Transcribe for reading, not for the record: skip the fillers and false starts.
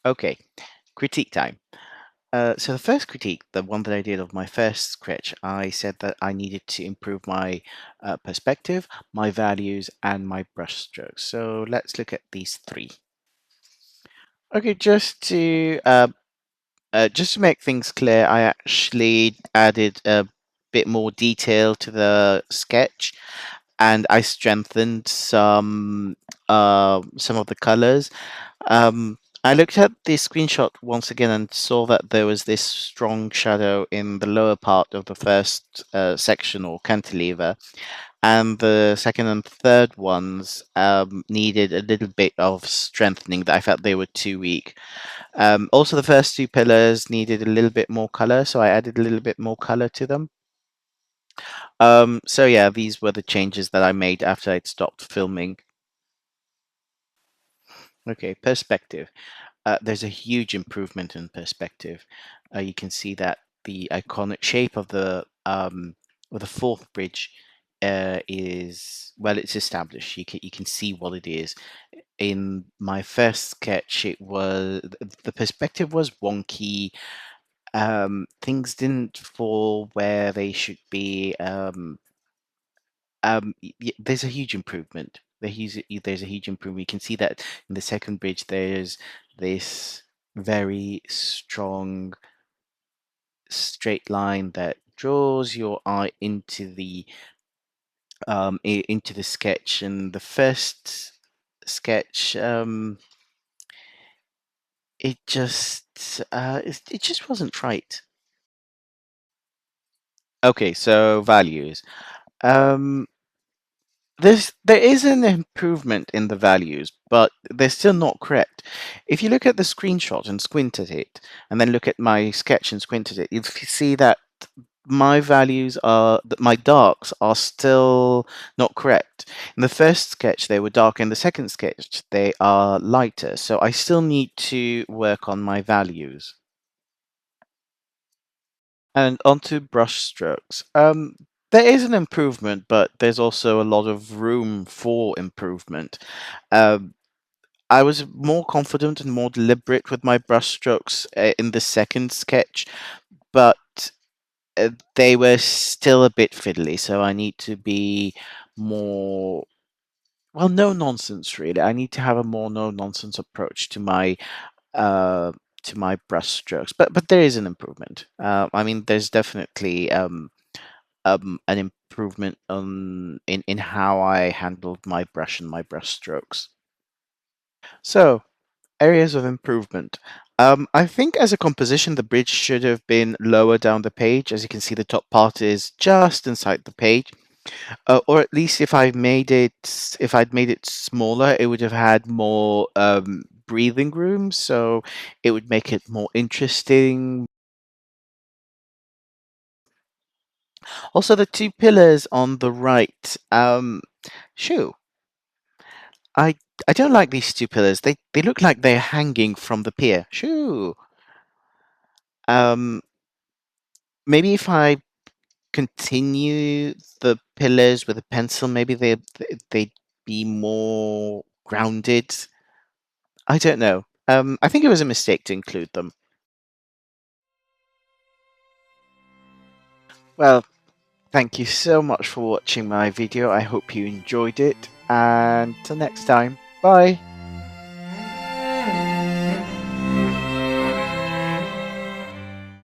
Okay, critique time. So the first critique, the one that I did of my first sketch, I said that I needed to improve my perspective, my values, and my brushstrokes. So let's look at these three. Okay, just to make things clear, I actually added a bit more detail to the sketch, and I strengthened some of the colors. I looked at the screenshot once again and saw that there was this strong shadow in the lower part of the first section or cantilever, and the second and third ones needed a little bit of strengthening. That I felt they were too weak. Also, the first two pillars needed a little bit more color, so I added a little bit more color to them. So yeah, these were the changes that I made after I'd stopped filming. Okay, perspective. There's a huge improvement in perspective. You can see that the iconic shape of the fourth bridge is well, it's established. You can see what it is. In my first sketch, the perspective was wonky. Things didn't fall where they should be. There's a huge improvement. There's a huge improvement. You can see that in the second bridge, there's this very strong straight line that draws your eye into the sketch. And the first sketch, it just wasn't right. Okay, so values. Um, there is an improvement in the values, but they're still not correct. If you look at the screenshot and squint at it, and then look at my sketch and squint at it, you see that my darks are still not correct. In the first sketch, they were dark. In the second sketch, they are lighter. So I still need to work on my values. And onto brush strokes. There is an improvement, but there's also a lot of room for improvement. Um, I was more confident and more deliberate with my brush strokes in the second sketch, but they were still a bit fiddly. So I need to be more, well, no nonsense really. I need to have a more no nonsense approach uh, to my brush strokes. But there is an improvement. I mean, there's definitely an improvement in how I handled my brush and my brush strokes. So, areas of improvement. I think as a composition, the bridge should have been lower down the page. As you can see, the top part is just inside the page. Or at least if I'd made it smaller, it would have had more breathing room, so it would make it more interesting. Also, the two pillars on the right. Shoo, I I don't like these two pillars. They look like they're hanging from the pier. Shoo. Um, Maybe if I continue the pillars with a pencil, maybe they'd be more grounded. I don't know. I think it was a mistake to include them. Well, thank you so much for watching my video. I hope you enjoyed it. And till next time, bye.